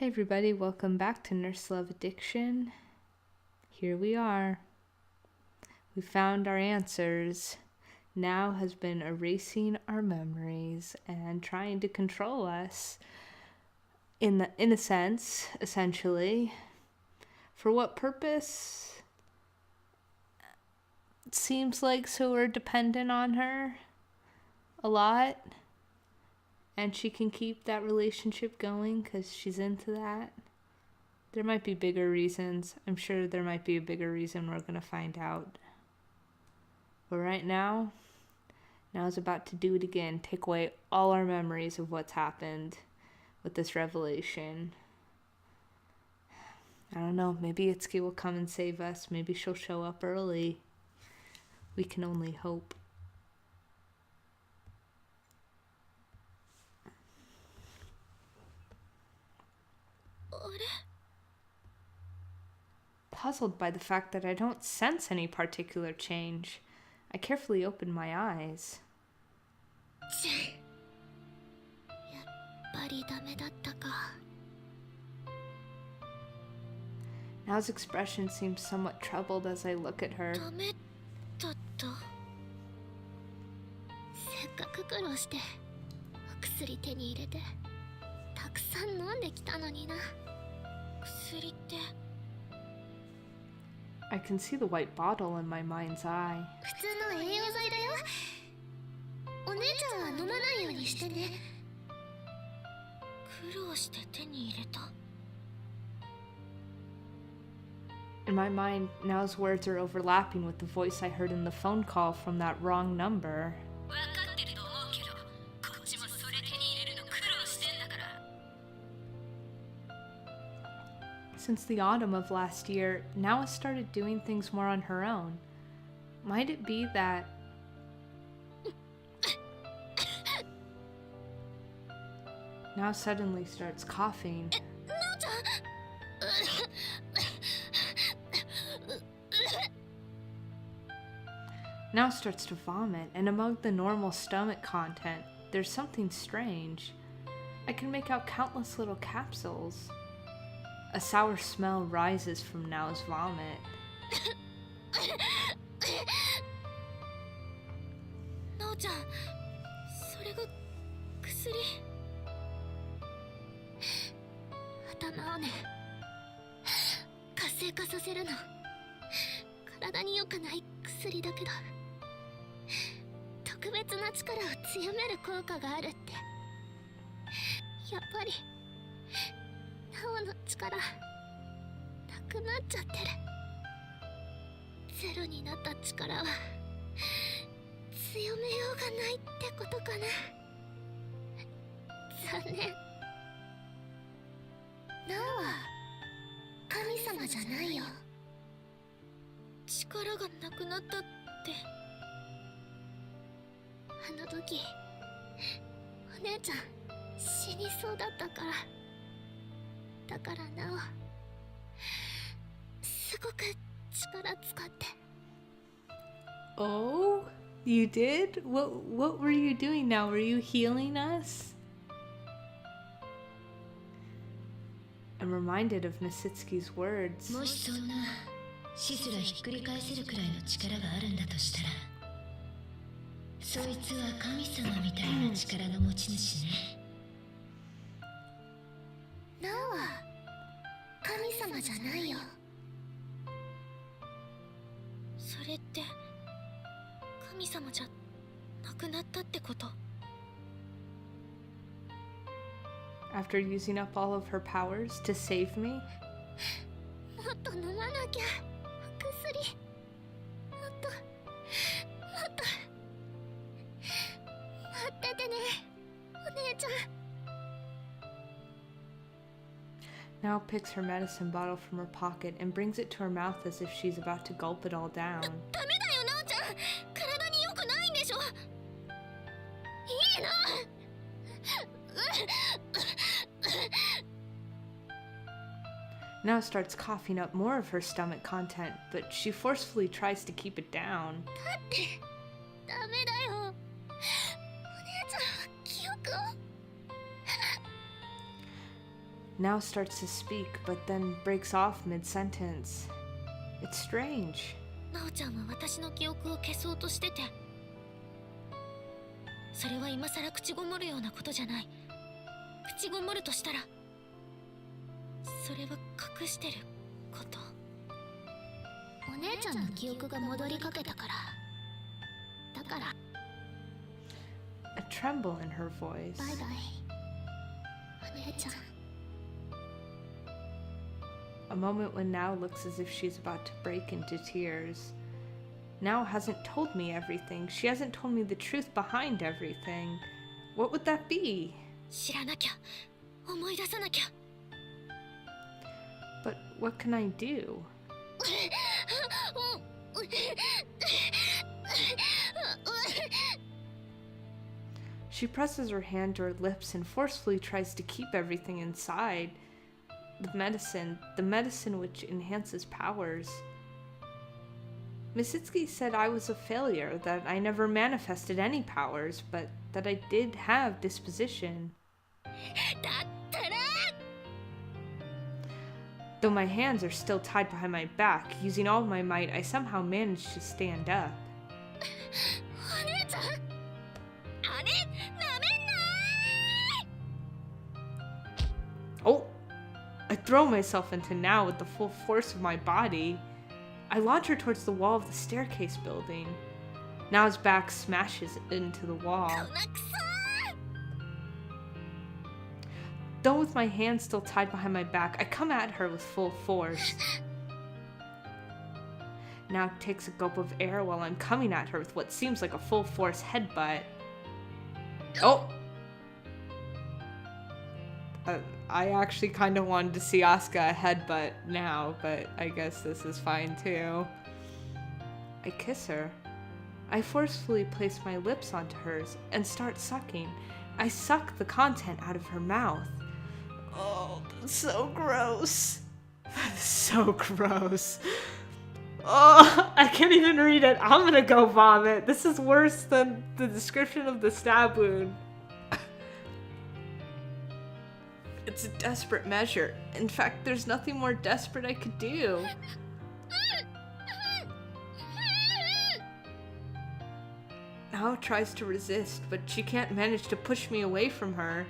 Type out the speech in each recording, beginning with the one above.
Hey everybody, welcome back to Nurse Love Addiction. Here we are. We found our answers. Now has been erasing our memories and trying to control us in a sense, essentially. For what purpose? It seems like so we're dependent on her a lot. And she can keep that relationship going because she's into that. There might be bigger reasons. I'm sure there might be a bigger reason we're going to find out. But right now is about to do it again. Take away all our memories of what's happened with this revelation. I don't know. Maybe Itsuki will come and save us. Maybe she'll show up early. We can only hope. Puzzled by the fact that I don't sense any particular change, I carefully opened my eyes. Nao's expression seems somewhat troubled as I look at her. I can see the white bottle in my mind's eye. In my mind, Nao's words are overlapping with the voice I heard in the phone call from that wrong number. Since the autumn of last year, Nao has started doing things more on her own. Might it be that... Nao suddenly starts coughing. Nao starts to vomit, and among the normal stomach content, there's something strange. I can make out countless little capsules. A sour smell rises from Nao's vomit. Oh? You did? What were you doing now? Were you healing us? I'm reminded of Miss Itsuki's words. After using up all of her powers to save me? Nao picks her medicine bottle from her pocket and brings it to her mouth as if she's about to gulp it all down. Nao starts coughing up more of her stomach content, but she forcefully tries to keep it down. now starts to speak, but then breaks off mid-sentence. It's strange. なおちゃんは私の記憶を消そうとしてて、それは今さら口ごもるようなことじゃない。口ごもるとしたらそれは隠してること。お姉ちゃんの記憶が戻りかけたから。だから A tremble in her voice. バイバイお姉ちゃん。 A moment when Now looks as if she's about to break into tears. Now hasn't told me everything. She hasn't told me the truth behind everything. What would that be? 知らなきゃ、思い出さなきゃ。 But what can I do? She presses her hand to her lips and forcefully tries to keep everything inside. The medicine which enhances powers. Miss Itsuki said I was a failure, that I never manifested any powers, but that I did have disposition. Though my hands are still tied behind my back, using all my might, I somehow managed to stand up. Oh! I throw myself into Now with the full force of my body. I launch her towards the wall of the staircase building. Now's back smashes into the wall. Though with my hands still tied behind my back, I come at her with full force. Now takes a gulp of air while I'm coming at her with what seems like a full force headbutt. Oh! I actually kind of wanted to see Asuka headbutt Now, but I guess this is fine too. I kiss her. I forcefully place my lips onto hers and start sucking. I suck the content out of her mouth. Oh, that's so gross. That's so gross. Oh, I can't even read it. I'm gonna go vomit. This is worse than the description of the stab wound. It's a desperate measure. In fact, there's nothing more desperate I could do. Now tries to resist, but she can't manage to push me away from her.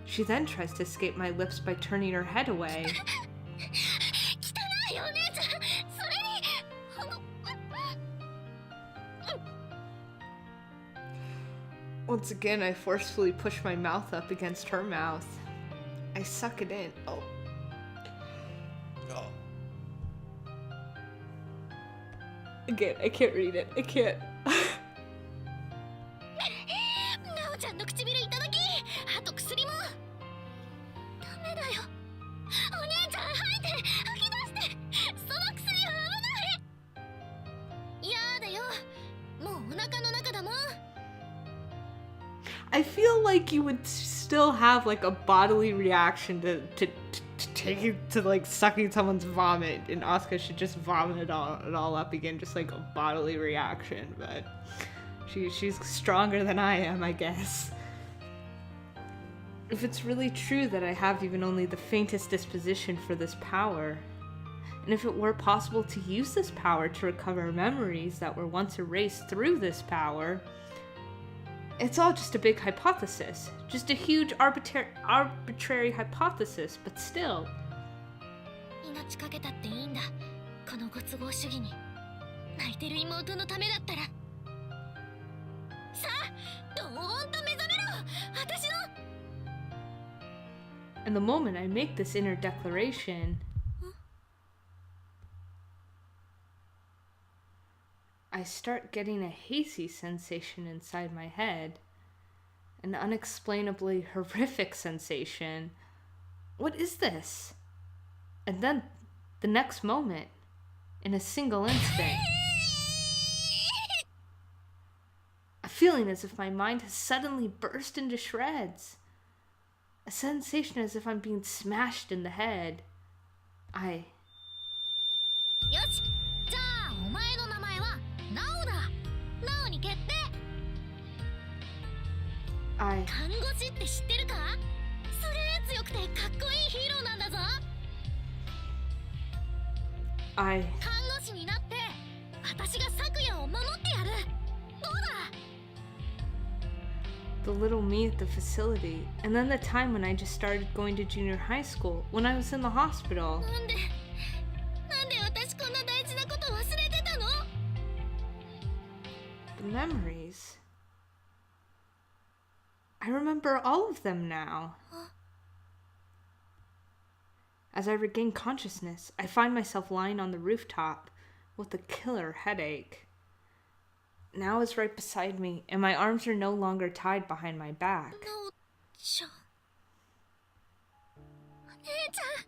She then tries to escape my lips by turning her head away. Once again, I forcefully push my mouth up against her mouth. I suck it in. Oh. Again, I can't read it. I can't. I feel like you would still have like a bodily reaction to taking to like sucking someone's vomit, and Asuka should just vomit it all up again, just like a bodily reaction. But she's stronger than I am, I guess. If it's really true that I have even only the faintest disposition for this power, and if it were possible to use this power to recover memories that were once erased through this power, it's all just a big hypothesis. Just a huge arbitrary hypothesis, but still. And the moment I make this inner declaration, I start getting a hazy sensation inside my head. An unexplainably horrific sensation. What is this? And then, the next moment, in a single instant, a feeling as if my mind has suddenly burst into shreds. A sensation as if I'm being smashed in the head. I I... 看護師になって私が咲夜を守ってやる。どうだ。 The little me at the facility, and then the time when I just started going to junior high school, when I was in the hospital. なんで私こんな大事なこと忘れてたの。 The memories. I remember all of them now. As I regain consciousness, I find myself lying on the rooftop with a killer headache. Now is right beside me, and my arms are no longer tied behind my back. なおちゃん、お姉ちゃん、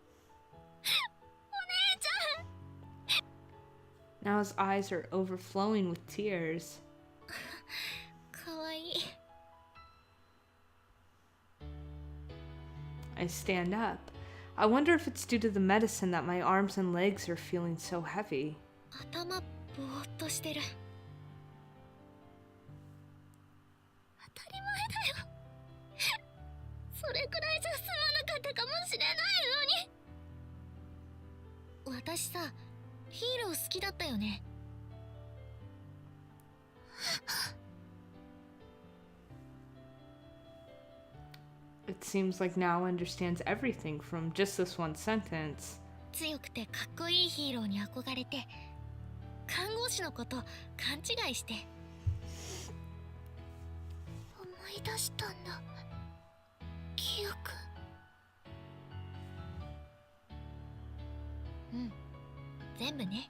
お姉ちゃん。 Now his eyes are overflowing with tears. かわいい。 I stand up. I wonder if it's due to the medicine that my arms and legs are feeling so heavy. 頭ぼーっとしてる。当たり前だよ。それくらいじゃ済まなかったかもしれないのに。私さ、ヒーロー好きだったよね。 It seems like Now understands everything from just this one sentence. 強くてかっこいいヒーローに憧れて、看護師のこと勘違いして。思い出したんだ、記憶。うん、全部ね。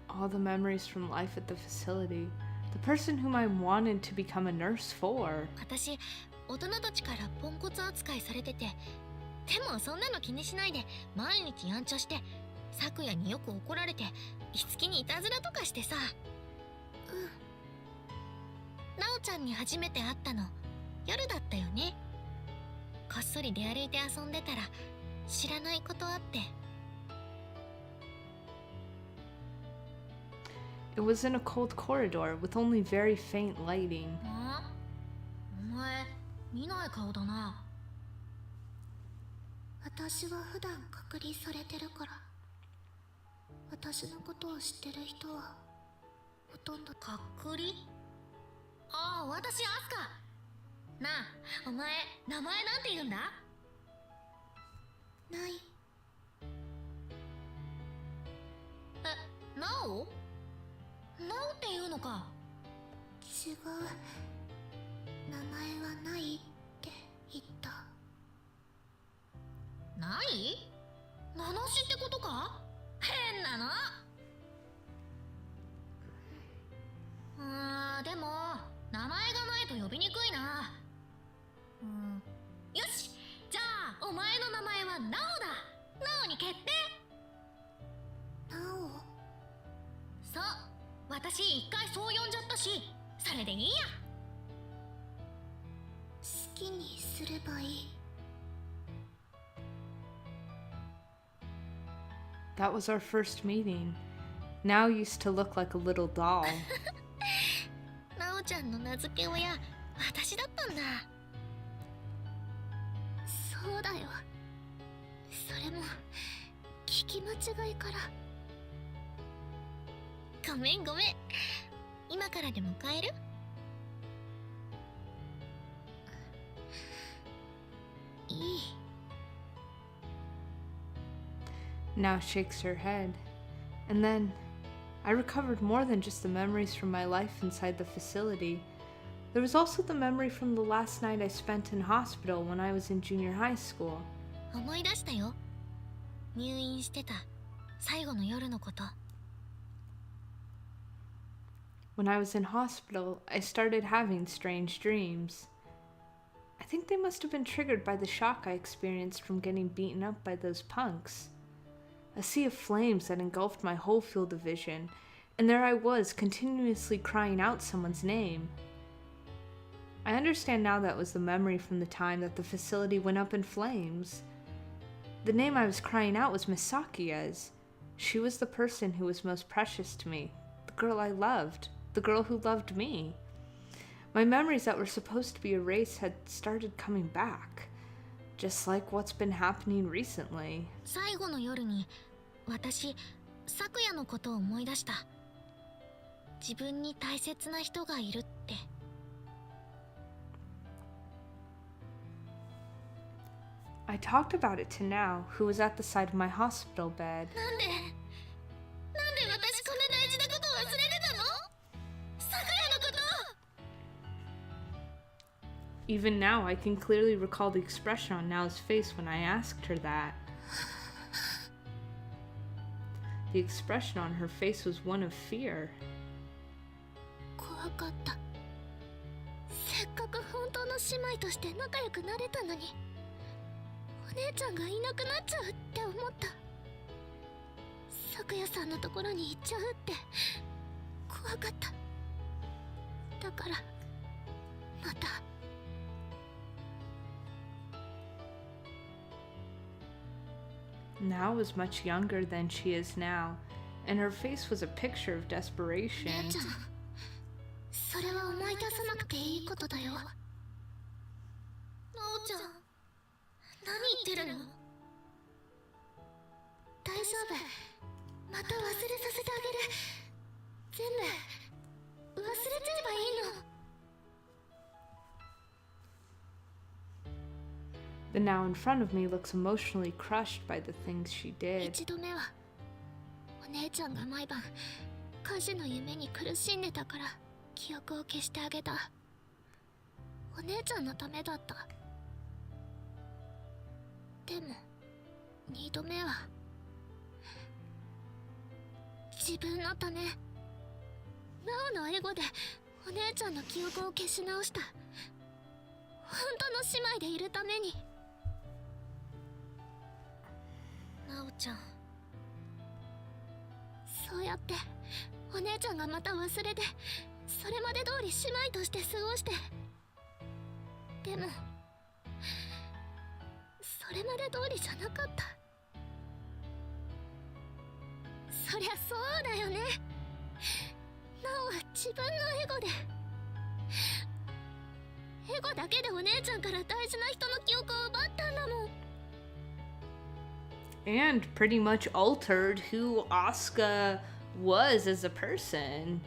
All the memories from life at the facility. The person whom I wanted to become a nurse for. 私、大人たちからポンコツ扱いされてて、でもそんなの気にしないで毎日やんちゃして、咲夜によく怒られて、樹にいたずらとかしてさ。うん。なおちゃんに初めて会ったの夜だったよね。こっそり出歩いて遊んでたら知らないことあって。 It was in a cold corridor with only very faint lighting. お前見ない顔だな。私は普段隔離されてるから、私のことを知ってる人はほとんど。隔離？ああ、私アスカ。なあ、お前名前なんて言うんだ？ない。え、ナオ？ナオって言うのか。違う、名前はないって言った。ない？名無しってことか？変なの。でも名前がないと呼びにくいな。よし、じゃあお前の名前はナオだ。ナオに決定。ナオ？そう、私一回そう呼んじゃったし、それでいいや。好きにすればいい。 That was our first meeting. Now used to look like a little doll. ナオちゃんの名付け親、私だったんだ。そうだよ。それも聞き間違いから。ごめんごめん。今からでも帰る？いい。 Now shakes her head. And then, I recovered more than just the memories from my life inside the facility. There was also the memory from the last night I spent in hospital when I was in junior high school. 思い出したよ。入院してた最後の夜のこと。 When I was in hospital, I started having strange dreams. I think they must have been triggered by the shock I experienced from getting beaten up by those punks. A sea of flames that engulfed my whole field of vision, and there I was continuously crying out someone's name. I understand now that was the memory from the time that the facility went up in flames. The name I was crying out was Misakia's. She was the person who was most precious to me, the girl I loved, the girl who loved me. My memories that were supposed to be erased had started coming back, just like what's been happening recently. 最後の夜に私昨夜のことを思い出した。自分に大切な人がいるって。I talked about it to Now, who was at the side of my hospital bed. なんで私こんな大事なことを忘れてたの？昨夜のこと。Even now, I can clearly recall the expression on Now's face when I asked her that. The expression on her face was one of fear. 怖かった。せっかく本当の姉妹として仲良くなれたのに、お姉ちゃんがいなくなっちゃうって思った。昨夜さんのところに行っちゃうって怖かった。だからまた。Now was much younger than she is now, and her face was a picture of desperation. 姉ちゃん、それは思い出さなくていいことだよ。なおちゃん、何言ってるの？大丈夫、また忘れさせてあげる。全部忘れちゃえばいいの。The Now in front of me looks emotionally crushed by the things she did. 一度目はお姉ちゃんが毎晩火事の夢に苦しんでたから記憶を消してあげた。お姉ちゃんのためだった。でも二度目は自分のため。なおのエゴでお姉ちゃんの記憶を消し直した。本当の姉妹でいるために。なおちゃん、そうやってお姉ちゃんがまた忘れて、それまで通り姉妹として過ごして。でもそれまで通りじゃなかった。そりゃそうだよね。なおは自分のエゴで、エゴだけでお姉ちゃんから大事な人の記憶を奪ったんだもん。And pretty much altered who Asuka was as a person.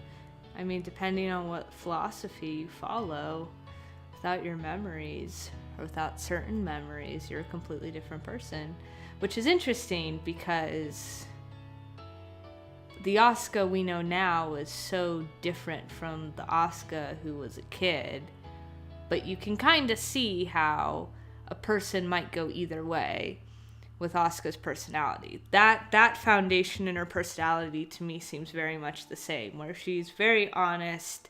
I mean, depending on what philosophy you follow, without your memories, or without certain memories, you're a completely different person. Which is interesting because the Asuka we know now is so different from the Asuka who was a kid. But you can kind of see how a person might go either way with Asuka's personality. That foundation in her personality to me seems very much the same, where she's very honest.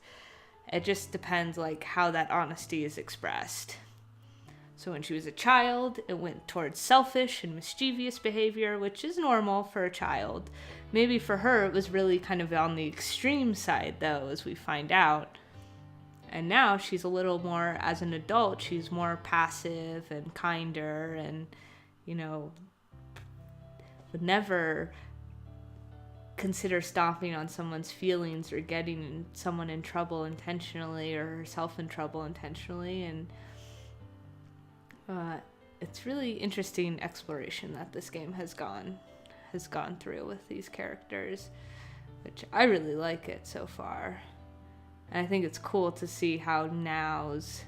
It just depends like how that honesty is expressed. So when she was a child, it went towards selfish and mischievous behavior, which is normal for a child. Maybe for her, it was really kind of on the extreme side, though, as we find out. And now she's a little more, as an adult, she's more passive and kinder and, you know, would never consider stomping on someone's feelings or getting someone in trouble intentionally or herself in trouble intentionally. And it's really interesting exploration that this game has gone through with these characters, which I really like it so far. And I think it's cool to see how Now's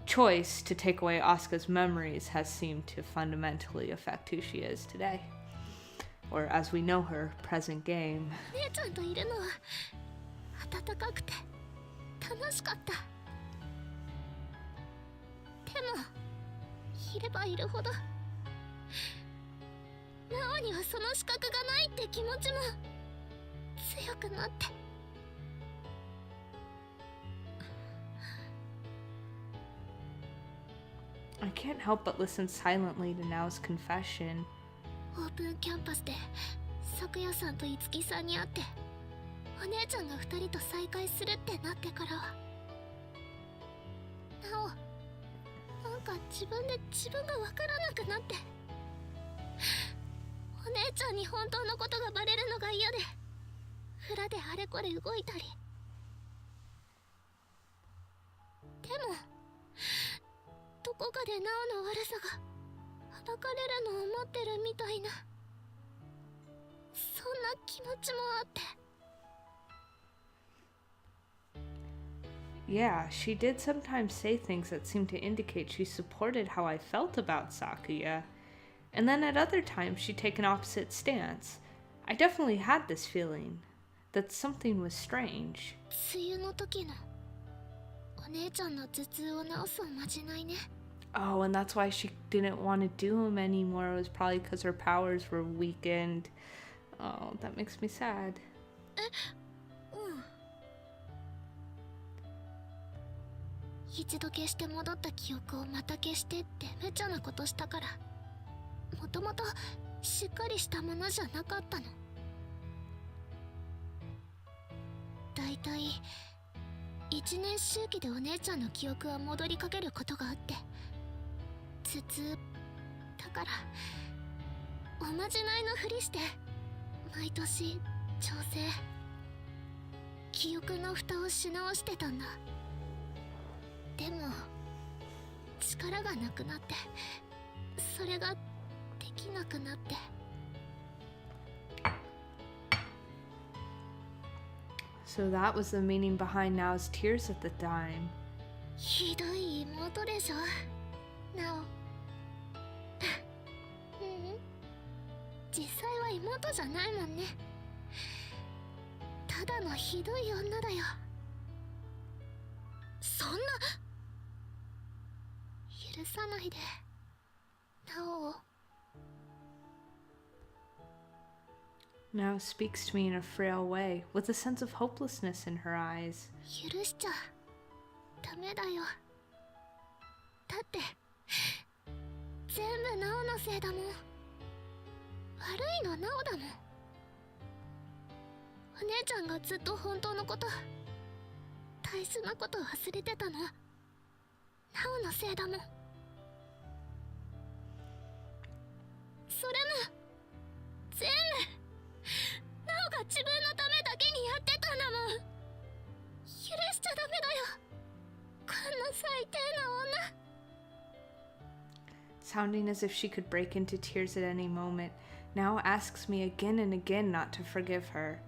choice to take away Asuka's memories has seemed to fundamentally affect who she is today. Or as we know her, present game. 姉ちゃんといるのは温かくて楽しかった。でもいればいるほど、なおにはその資格がないって気持ちも強くなって。I can't help but listen silently to Now's confession. オープンキャンパスで昨夜さんと樹さんに会って、お姉ちゃんが2人と再会するってなってからは、なおなんか自分で自分が分からなくなって、お姉ちゃんに本当のことがバレるのが嫌で裏であれこれ動いたり。でもどこかでなおの悪さが暴かれるのを待ってるみたいな。そんな気持ちもあって。 Yeah, she did sometimes say things that seemed to indicate she supported how I felt about Sakuya, and then at other times she'd take an opposite stance. I definitely had this feeling that something was strange. 梅雨の時のお姉ちゃんの頭痛を治すおまじないね。 Oh, and that's why she didn't want to do him anymore. It was probably because her powers were weakened. Oh, that makes me sad. うん。一度消して戻った記憶をまた消してって無茶なことしたから、もともとしっかりしたものじゃなかったの。だいたい1年周期でお姉ちゃんの記憶は戻りかけることがあって、頭痛だからおまじないのふりして毎年調整、記憶の蓋をし直してたんだ。でも力がなくなって、それができなくなって。 So that was the meaning behind Nao's tears at the time. ひどい妹でしょ、なお。ううん、実際は妹じゃないもんね。ただのひどい女だよ。そんな、許さないで、なおを。 Nao speaks to me in a frail way, with a sense of hopelessness in her eyes. 許しちゃダメだよ。だって全部ナオのせいだもん。悪いのナオだもん。お姉ちゃんがずっと本当のこと、大事なこと忘れてたの、ナオのせいだもん。それも全部ナオが自分のためだけにやってたんだもん。許しちゃダメだよ、こんな最低な女。 Sounding as if she could break into tears at any moment, Nao asks me again and again not to forgive her.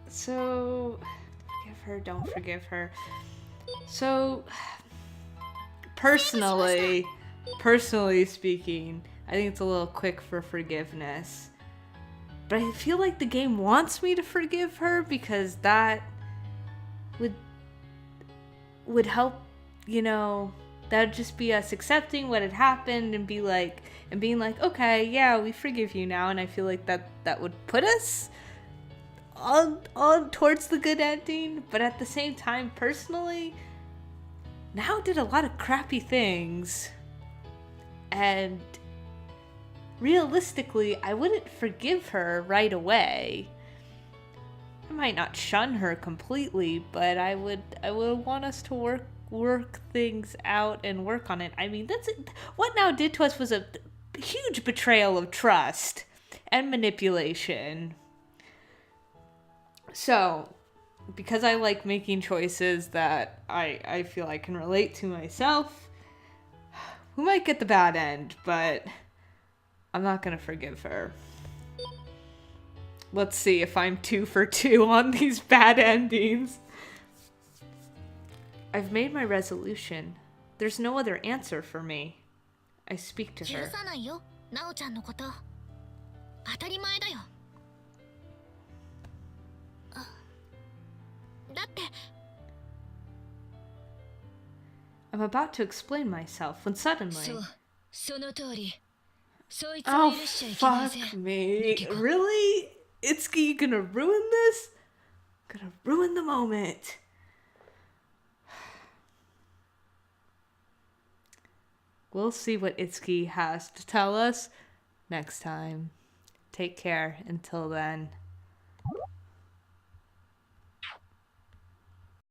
So forgive her, don't forgive her. So personally speaking, I think it's a little quick for forgiveness. But I feel like the game wants me to forgive her because that would help, you know, that would just be us accepting what had happened and being like, okay, yeah, we forgive you now. And I feel like that would put us on towards the good ending. But at the same time, personally, Nao did a lot of crappy things. And realistically, I wouldn't forgive her right away. I might not shun her completely, but I would want us to work things out and work on it. I mean, that's what Nao did to us was a huge betrayal of trust and manipulation. So, because I like making choices that I feel I can relate to myself, we might get the bad end, but I'm not gonna forgive her. Let's see if I'm 2 for 2 on these bad endings. I've made my resolution. There's no other answer for me. I speak to her. ナオちゃんのこと当たり前だよ。だって I'm about to explain myself when suddenly... その通り。 Oh, fuck me. Really? Itsuki, you gonna ruin this? Gonna ruin the moment. We'll see what Itsuki has to tell us next time. Take care until then.